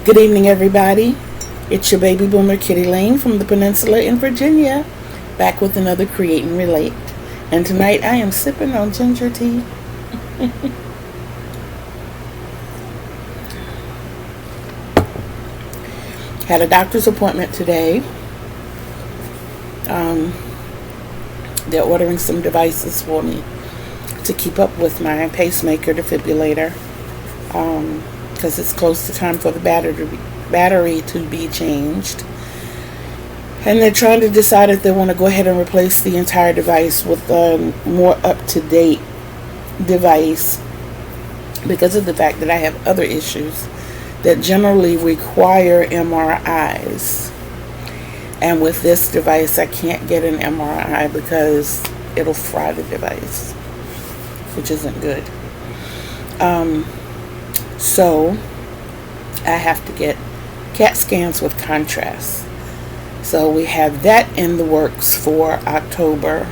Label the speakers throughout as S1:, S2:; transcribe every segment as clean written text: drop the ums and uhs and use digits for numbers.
S1: Good evening, everybody. It's your baby boomer Kitty Lane from the Peninsula in Virginia, back with another Create and Relate. And tonight I am sipping on ginger tea. Had a doctor's appointment today. They're ordering some devices for me to keep up with my pacemaker defibrillator, because it's close to time for the battery to be changed. And they're trying to decide if they want to go ahead and replace the entire device with a more up-to-date device, because of the fact that I have other issues that generally require MRIs. And with this device, I can't get an MRI because it'll fry the device, which isn't good. So I have to get CAT scans with contrast. So we have that in the works for October,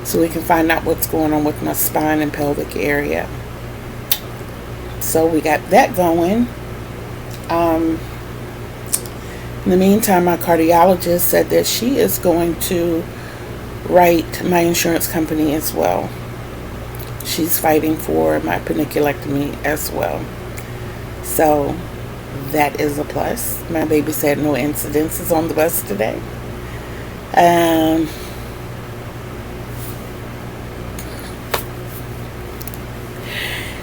S1: so we can find out what's going on with my spine and pelvic area. So we got that going. In the meantime, my cardiologist said that she is going to write my insurance company as well. She's fighting for my paniculectomy as well. So that is a plus. My baby said no incidences on the bus today. I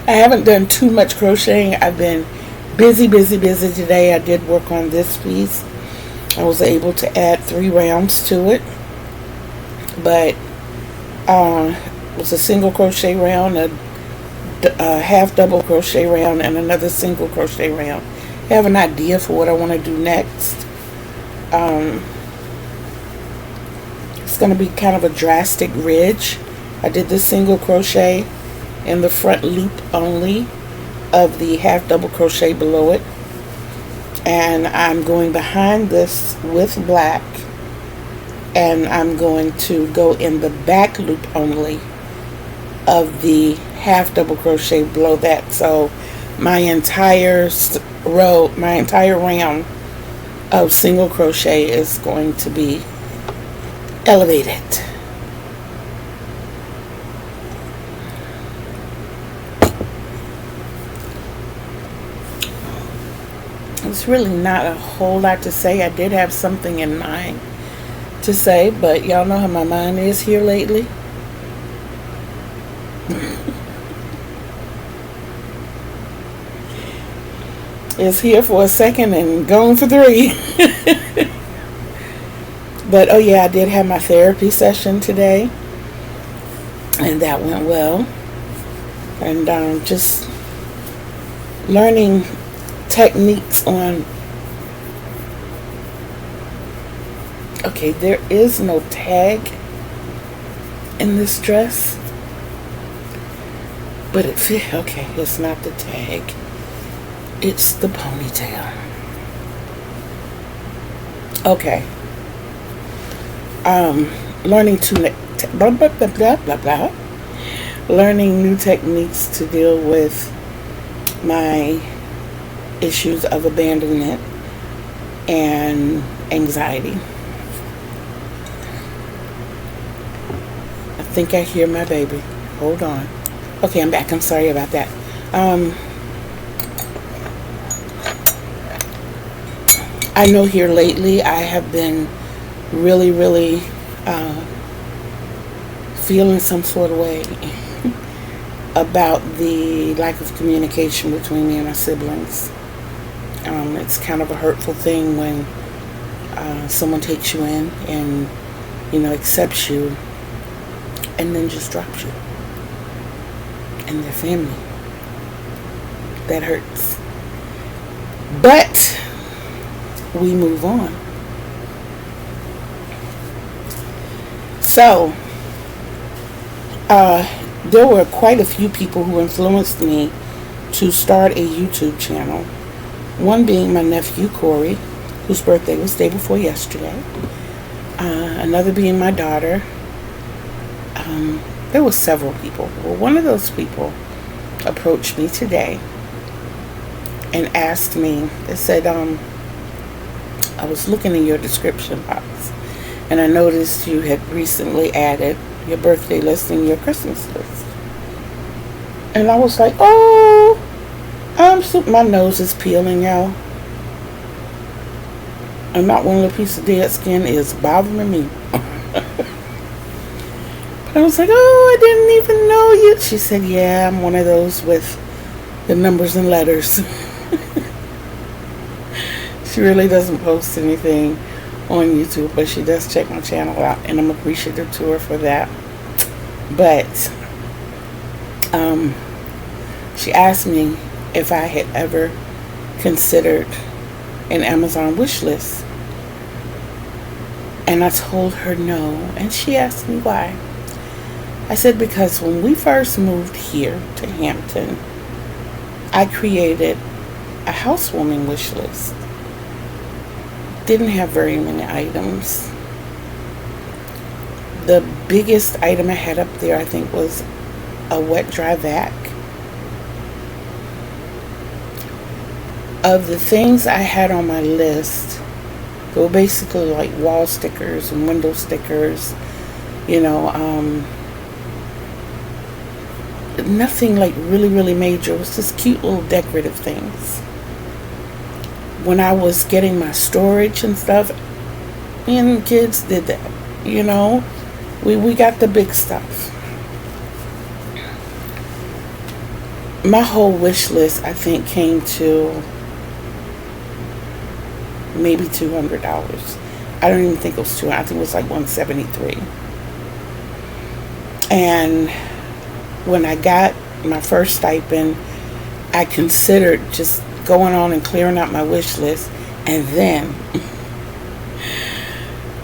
S1: haven't done too much crocheting. I've been busy today. I did work on this piece. I was able to add 3 rounds to it, but it was a single crochet round, a half double crochet round, and another single crochet round. I have an idea for what I want to do next. It's going to be kind of a drastic ridge. I did this single crochet in the front loop only of the half double crochet below it, and I'm going behind this with black, and I'm going to go in the back loop only of the half double crochet below that. So my entire round of single crochet is going to be elevated. It's really not a whole lot to say. I did have something in mind to say, but y'all know how my mind is here lately. It's here for a second and gone for 3. But oh yeah, I did have my therapy session today, and that went well. And just learning techniques on, okay, there is no tag in this dress, but it fit. Okay, it's not the tag, it's the ponytail. Okay. Learning learning new techniques to deal with my issues of abandonment and anxiety. I think I hear my baby. Hold on. Okay, I'm back. I'm sorry about that. I know here lately I have been really feeling some sort of way about the lack of communication between me and my siblings. It's kind of a hurtful thing when someone takes you in and, accepts you and then just drops you and their family. That hurts. But we move on. So, there were quite a few people who influenced me to start a YouTube channel. One being my nephew, Corey, whose birthday was the day before yesterday. Another being my daughter. There were several people. Well, one of those people approached me today and asked me, it said, I was looking in your description box, and I noticed you had recently added your birthday list and your Christmas list. And I was like, oh, my nose is peeling, y'all. And not one little piece of dead skin is bothering me. But I was like, oh, I didn't even know you. She said, yeah, I'm one of those with the numbers and letters. She really doesn't post anything on YouTube, but she does check my channel out, and I'm appreciative to her for that. But she asked me if I had ever considered an Amazon wish list, and I told her no, and she asked me why. I said because when we first moved here to Hampton, I created a housewarming wish list. Didn't have very many items. The biggest item I had up there, I think, was a wet dry vac. Of the things I had on my list, they were basically like wall stickers and window stickers, you know, nothing like really major. It was just cute little decorative things. When I was getting my storage and stuff, me and the kids did that, you know. We got the big stuff. My whole wish list, I think, came to maybe $200. I don't even think it was $200. I think it was like $173. And when I got my first stipend, I considered just going on and clearing out my wish list, and then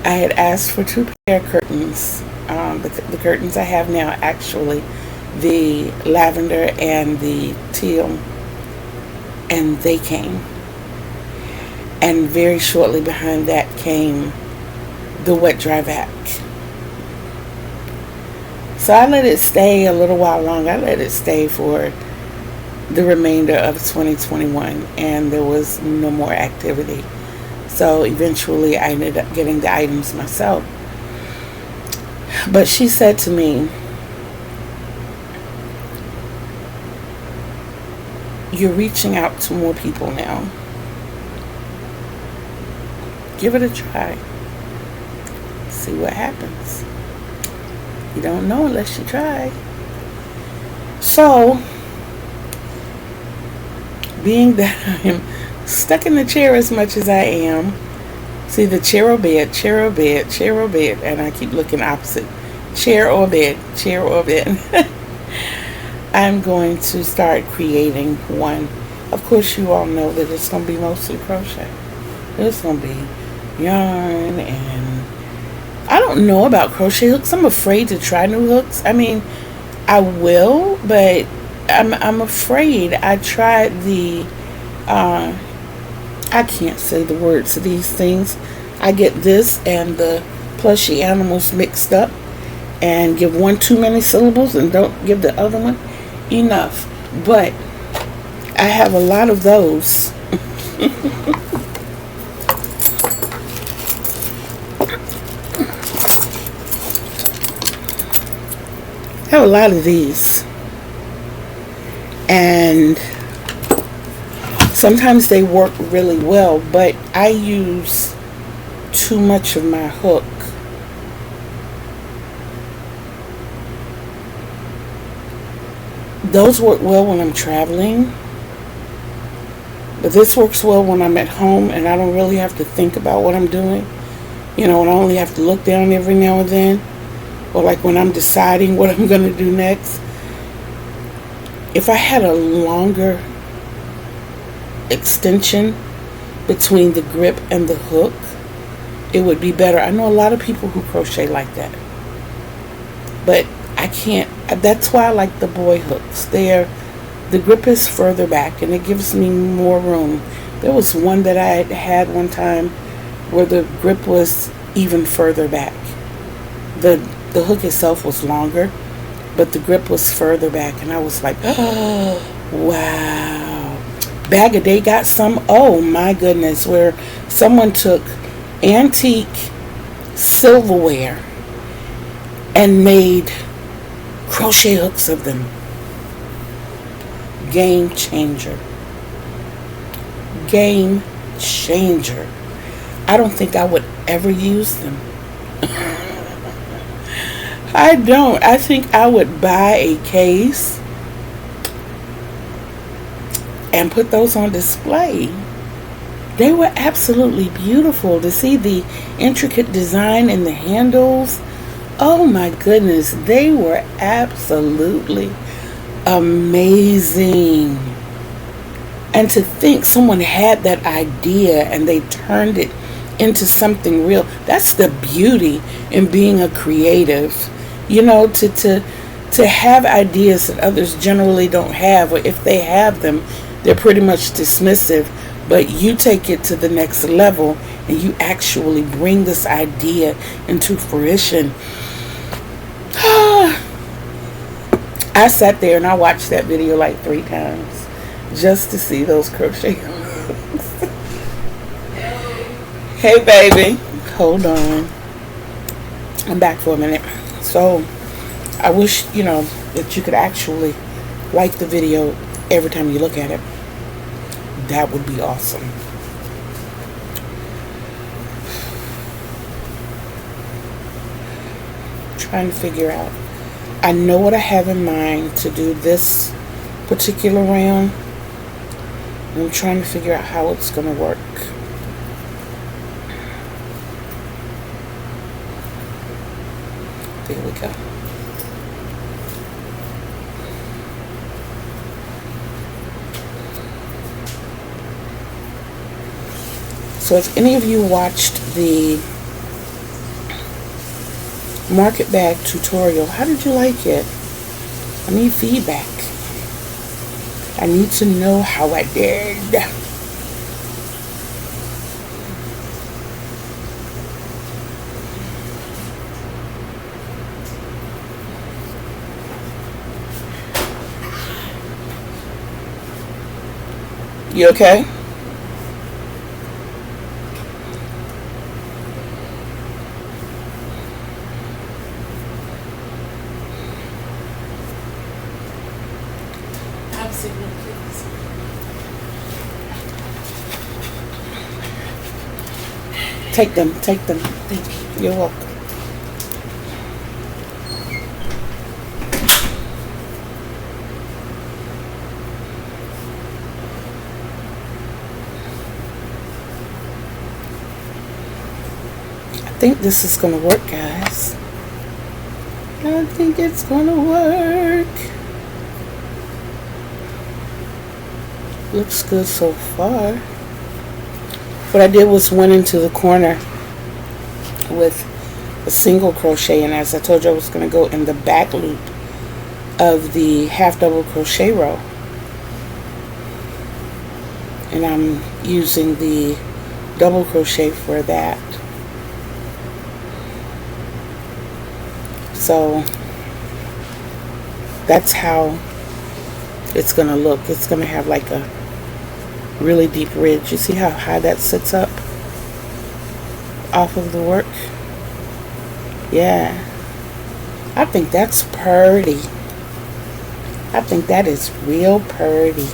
S1: I had asked for 2 pair of curtains. The curtains I have now, actually, the lavender and the teal, and they came. And very shortly behind that came the wet dry vac. So I let it stay a little while longer. I let it stay for the remainder of 2021, and there was no more activity. So eventually I ended up getting the items myself. But she said to me, you're reaching out to more people now. Give it a try. See what happens. You don't know unless you try. So, being that I am stuck in the chair as much as I am, see, the chair or bed, chair or bed, chair or bed, and I keep looking opposite. Chair or bed, chair or bed. I'm going to start creating one. Of course, you all know that it's going to be mostly crochet. It's going to be yarn, and I don't know about crochet hooks. I'm afraid to try new hooks. I mean, I will, but I'm afraid. I tried the I can't say the words to these things. I get this and the plushy animals mixed up and give one too many syllables and don't give the other one enough. But I have a lot of those. I have a lot of these, and sometimes they work really well, but I use too much of my hook. Those work well when I'm traveling, but this works well when I'm at home and I don't really have to think about what I'm doing, you know, and I only have to look down every now and then. Or like when I'm deciding what I'm going to do next. If I had a longer extension between the grip and the hook, it would be better. I know a lot of people who crochet like that. But I can't. That's why I like the boy hooks. The grip is further back and it gives me more room. There was one that I had one time where the grip was even further back. The hook itself was longer, but the grip was further back, and I was like, oh, wow. Bag a Day got some. Oh my goodness, where someone took antique silverware and made crochet hooks of them. Game changer. Game changer. I don't think I would ever use them. I don't. I think I would buy a case and put those on display. They were absolutely beautiful. To see the intricate design in the handles, oh my goodness, they were absolutely amazing. And to think someone had that idea and they turned it into something real. That's the beauty in being a creative. You know, to have ideas that others generally don't have, or if they have them, they're pretty much dismissive. But you take it to the next level and you actually bring this idea into fruition. I sat there and I watched that video like 3 times just to see those crochet hooks. Hey baby, hold on. I'm back for a minute. So I wish, you know, that you could actually like the video every time you look at it. That would be awesome. Trying to figure out. I know what I have in mind to do this particular round. I'm trying to figure out how it's going to work. There we go. So if any of you watched the market bag tutorial, how did you like it? I need feedback. I need to know how I did. You okay? Take them, take them. Thank you. You're welcome. I think this is going to work, guys. I think it's going to work. Looks good so far. What I did was went into the corner with a single crochet, and as I told you, I was going to go in the back loop of the half double crochet row, and I'm using the double crochet for that. So that's how it's going to look. It's going to have like a really deep ridge. You see how high that sits up off of the work? Yeah, I think that's pretty. I think that is real pretty.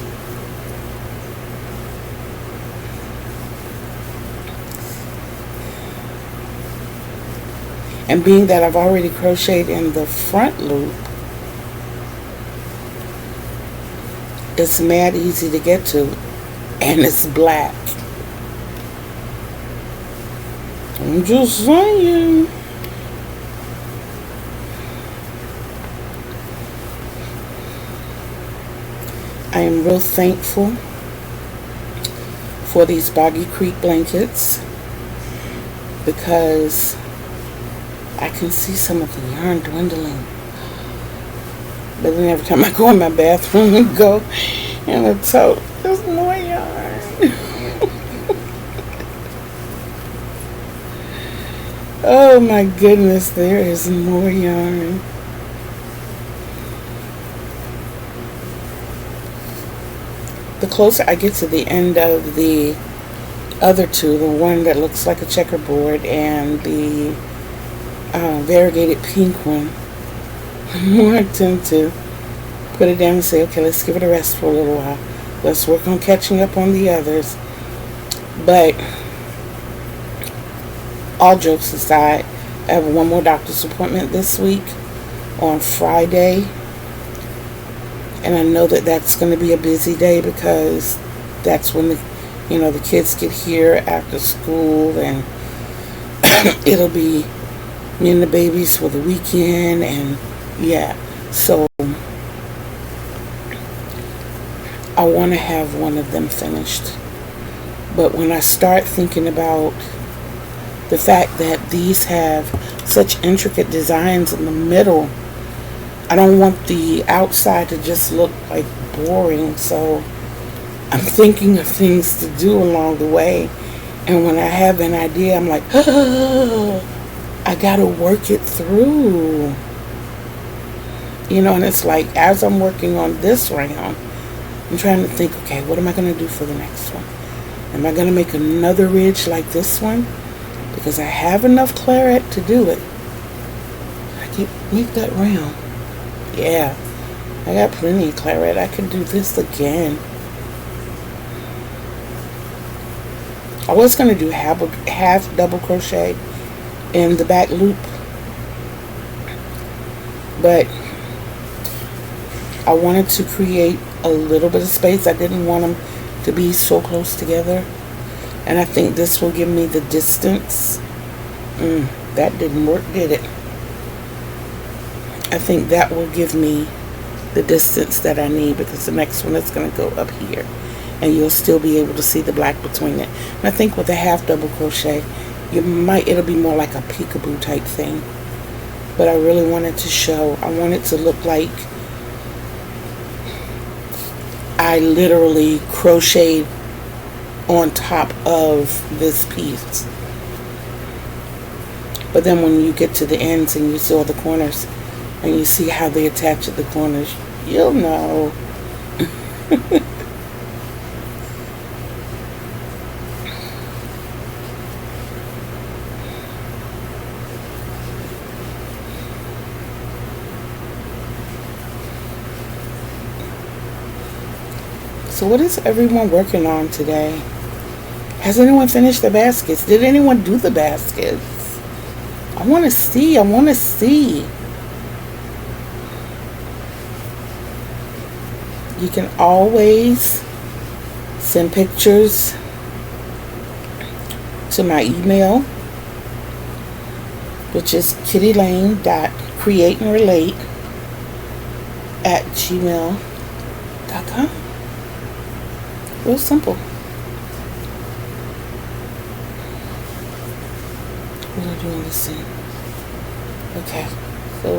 S1: And being that I've already crocheted in the front loop, it's mad easy to get to. And it's black. I'm just saying. I am real thankful for these Boggy Creek blankets because I can see some of the yarn dwindling. But then every time I go in my bathroom and go in the tote, there's more yarn. Oh my goodness, there is more yarn. the closer I get to the end of the other two, the one that looks like a checkerboard and the variegated pink one, the more I tend to put it down and say, okay, let's give it a rest for a little while. Let's work on catching up on the others. But all jokes aside, I have one more doctor's appointment this week on Friday. And I know that that's going to be a busy day because that's when the kids get here after school, and it'll be me and the babies for the weekend, and yeah. So I want to have one of them finished. But when I start thinking about the fact that these have such intricate designs in the middle, I don't want the outside to just look like boring. So I'm thinking of things to do along the way. And when I have an idea, I'm like, oh, I gotta work it through. And it's like, as I'm working on this round, I'm trying to think, okay, what am I going to do for the next one? Am I going to make another ridge like this one? Because I have enough claret to do it. I can make that round. Yeah, I got plenty of claret. I can do this again. I was going to do half double crochet in the back loop, but I wanted to create a little bit of space. I didn't want them to be so close together, and I think this will give me the distance. That didn't work, did it? I think that will give me the distance that I need, because the next one is going to go up here, and you'll still be able to see the black between it. And I think with a half double crochet, it'll be more like a peekaboo type thing. But I really wanted to show, I want it to look like I literally crocheted on top of this piece. But then when you get to the ends and you saw the corners and you see how they attach at the corners, you'll know. So what is everyone working on today? Has anyone finished the baskets? Did anyone do the baskets? I want to see. You can always send pictures to my email, which is kittylane.createandrelate@gmail.com. Real simple. What am I doing this in? Okay, so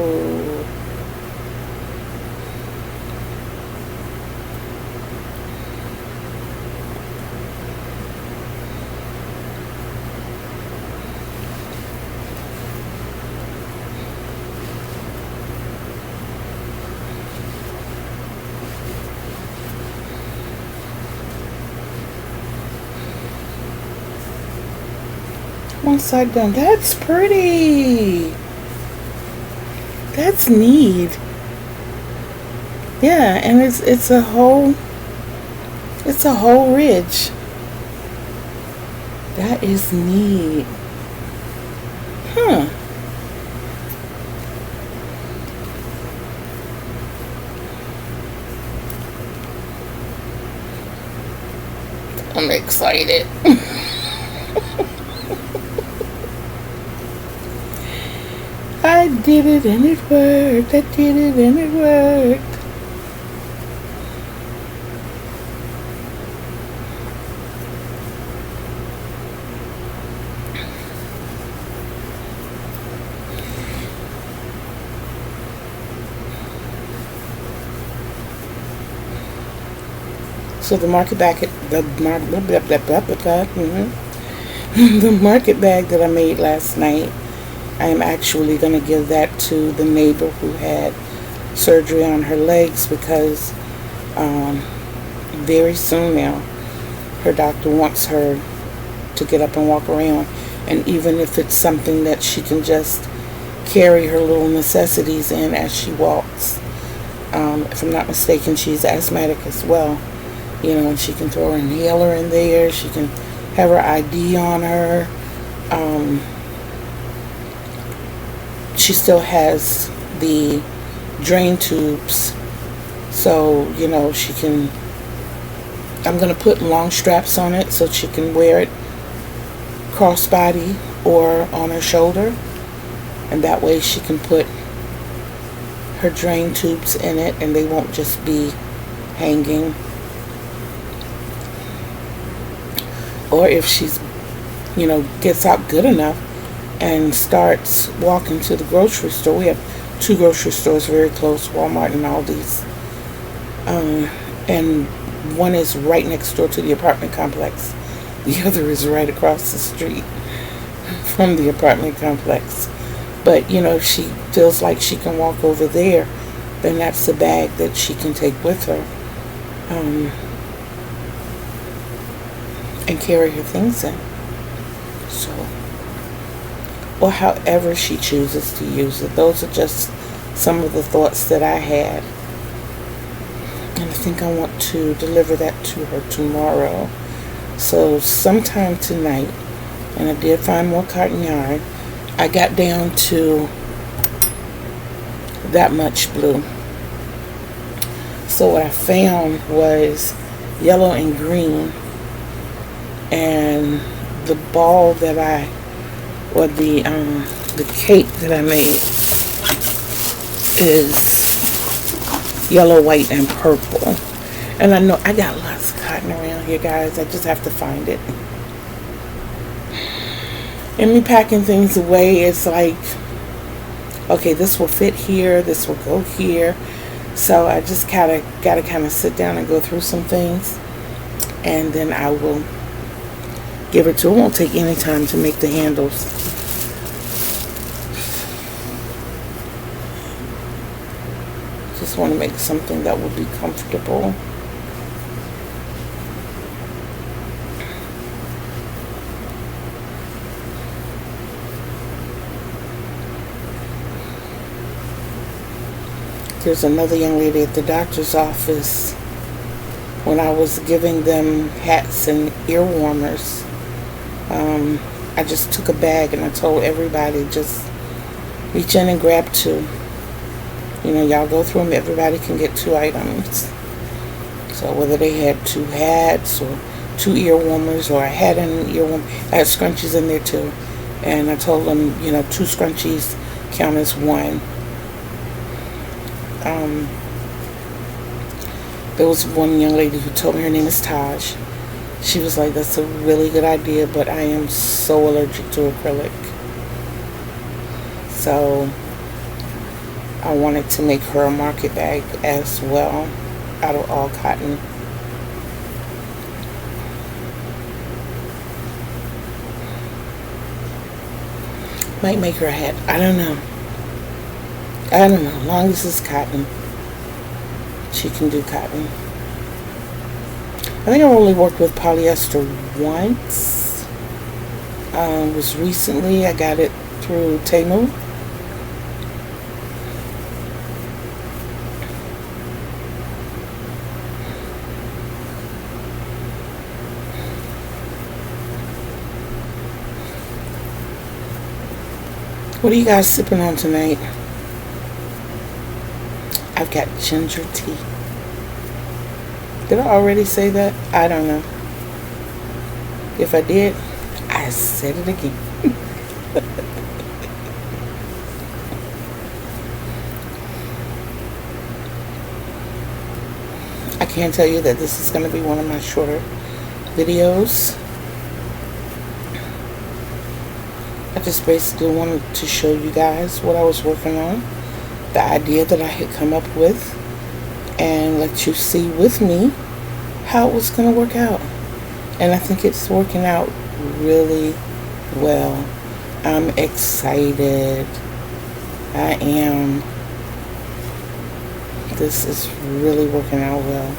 S1: one side done. That's pretty. That's neat. Yeah, and it's a whole ridge. That is neat. Huh. I'm excited. I did it and it worked. I did it and it worked. So the market bag, the market bag that I made last night, I am actually going to give that to the neighbor who had surgery on her legs because very soon now. Her doctor wants her to get up and walk around, and even if it's something that she can just carry her little necessities in as she walks. If I'm not mistaken, she's asthmatic as well, and she can throw her inhaler in there. She can have her ID on her. She still has the drain tubes, so she can. I'm gonna put long straps on it so she can wear it crossbody or on her shoulder, and that way she can put her drain tubes in it and they won't just be hanging. Or if she's gets out good enough and starts walking to the grocery store. We have 2 grocery stores very close, Walmart and Aldi's, and one is right next door to the apartment complex. The other is right across the street from the apartment complex. But if she feels like she can walk over there, then that's the bag that she can take with her, and carry her things in. So, or however she chooses to use it. Those are just some of the thoughts that I had. And I think I want to deliver that to her tomorrow. So sometime tonight, and I did find more cotton yarn. I got down to that much blue. So what I found was yellow and green, and the ball that the cake that I made is yellow, white, and purple. And I know I got lots of cotton around here, guys. I just have to find it. And me packing things away, it's like, okay, this will fit here, this will go here. So I just gotta kind of sit down and go through some things, and then I will give it to her. It won't take any time to make the handles. Just want to make something that will be comfortable. There's another young lady at the doctor's office. When I was giving them hats and ear warmers, I just took a bag and I told everybody, just reach in and grab 2. Y'all go through them. Everybody can get 2 items. So whether they had 2 hats or 2 ear warmers or a hat and an ear warmer, I had scrunchies in there too. And I told them, 2 scrunchies count as 1. There was one young lady who told me, her name is Taj. She was like, that's a really good idea, but I am so allergic to acrylic. So I wanted to make her a market bag as well, out of all cotton. Might make her a hat. I don't know. As long as it's cotton, she can do cotton. I think I've only worked with polyester once. It was recently. I got it through Temu. What are you guys sipping on tonight? I've got ginger tea. Did I already say that? I don't know. If I did, I said it again. I can tell you that this is going to be one of my shorter videos. I just basically wanted to show you guys what I was working on, the idea that I had come up with, and let you see with me how it was going to work out. And I think it's working out really well. I'm excited. I am. This is really working out well.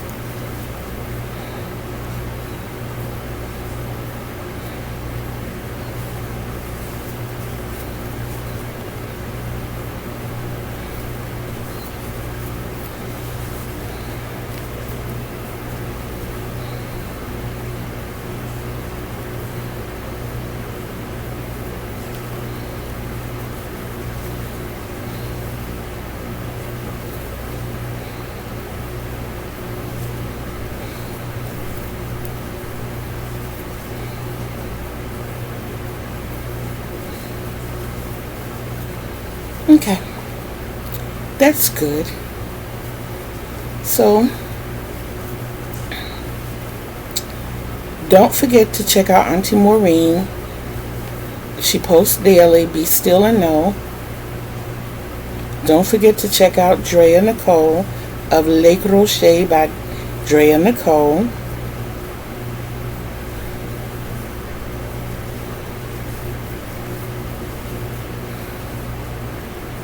S1: Okay, that's good. So don't forget to check out Auntie Maureen. She posts daily. Be Still and Know. Don't forget to check out DreaNicole of Le Crochet by DreaNicole.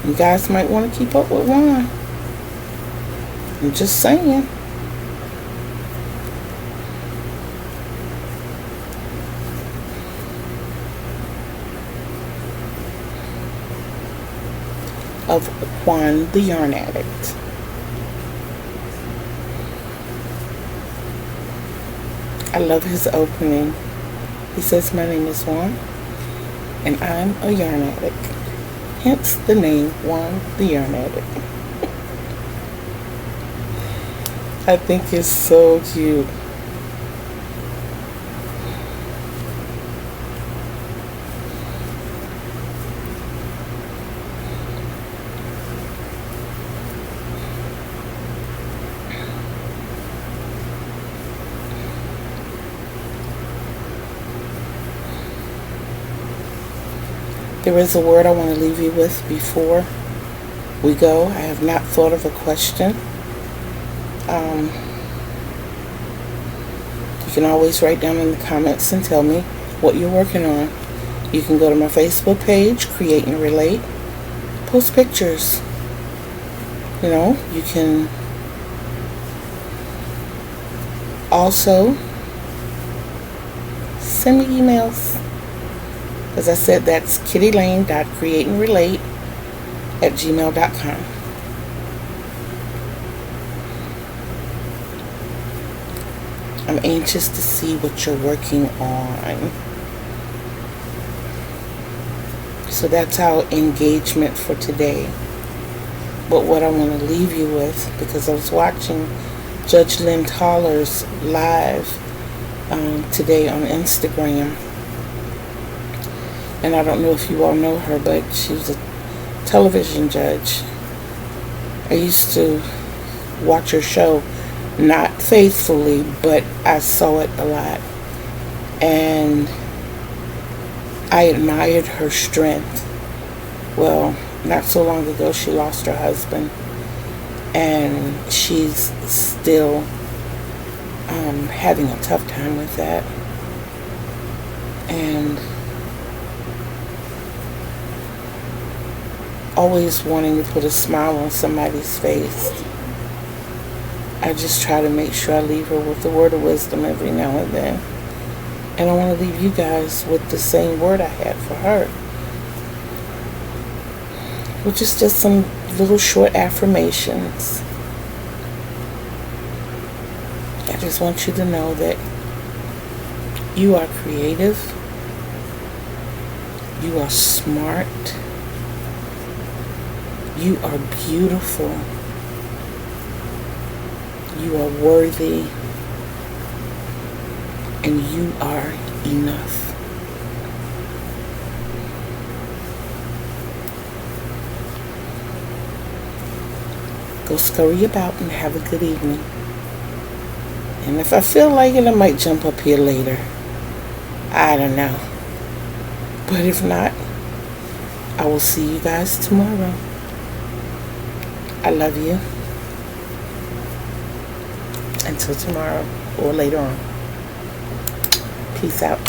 S1: You guys might want to keep up with one. I'm just saying. Of Juan the Yarn Addict. I love his opening. He says, "My name is Juan, and I'm a yarn addict." Hence the name Juan the Yarn Addict. I think it's so cute. There is a word I want to leave you with before we go. I have not thought of a question. You can always write down in the comments and tell me what you're working on. You can go to my Facebook page, Create and Relate. Post pictures. You know, you can also send me emails. As I said, that's kittylane.createandrelate@gmail.com. I'm anxious to see what you're working on. So that's our engagement for today. But what I want to leave you with, because I was watching Judge Lynn Toller's live today on Instagram. And I don't know if you all know her, but she was a television judge. I used to watch her show, not faithfully, but I saw it a lot. And I admired her strength. Well, not so long ago, she lost her husband. And she's still having a tough time with that. And always wanting to put a smile on somebody's face. I just try to make sure I leave her with a word of wisdom every now and then. And I want to leave you guys with the same word I had for her, which is just some little short affirmations. I just want you to know that you are creative, you are smart, you are beautiful, you are worthy, and you are enough. Go scurry about and have a good evening. And if I feel like it, I might jump up here later. I don't know. But if not, I will see you guys tomorrow. I love you. Until tomorrow or later on. Peace out.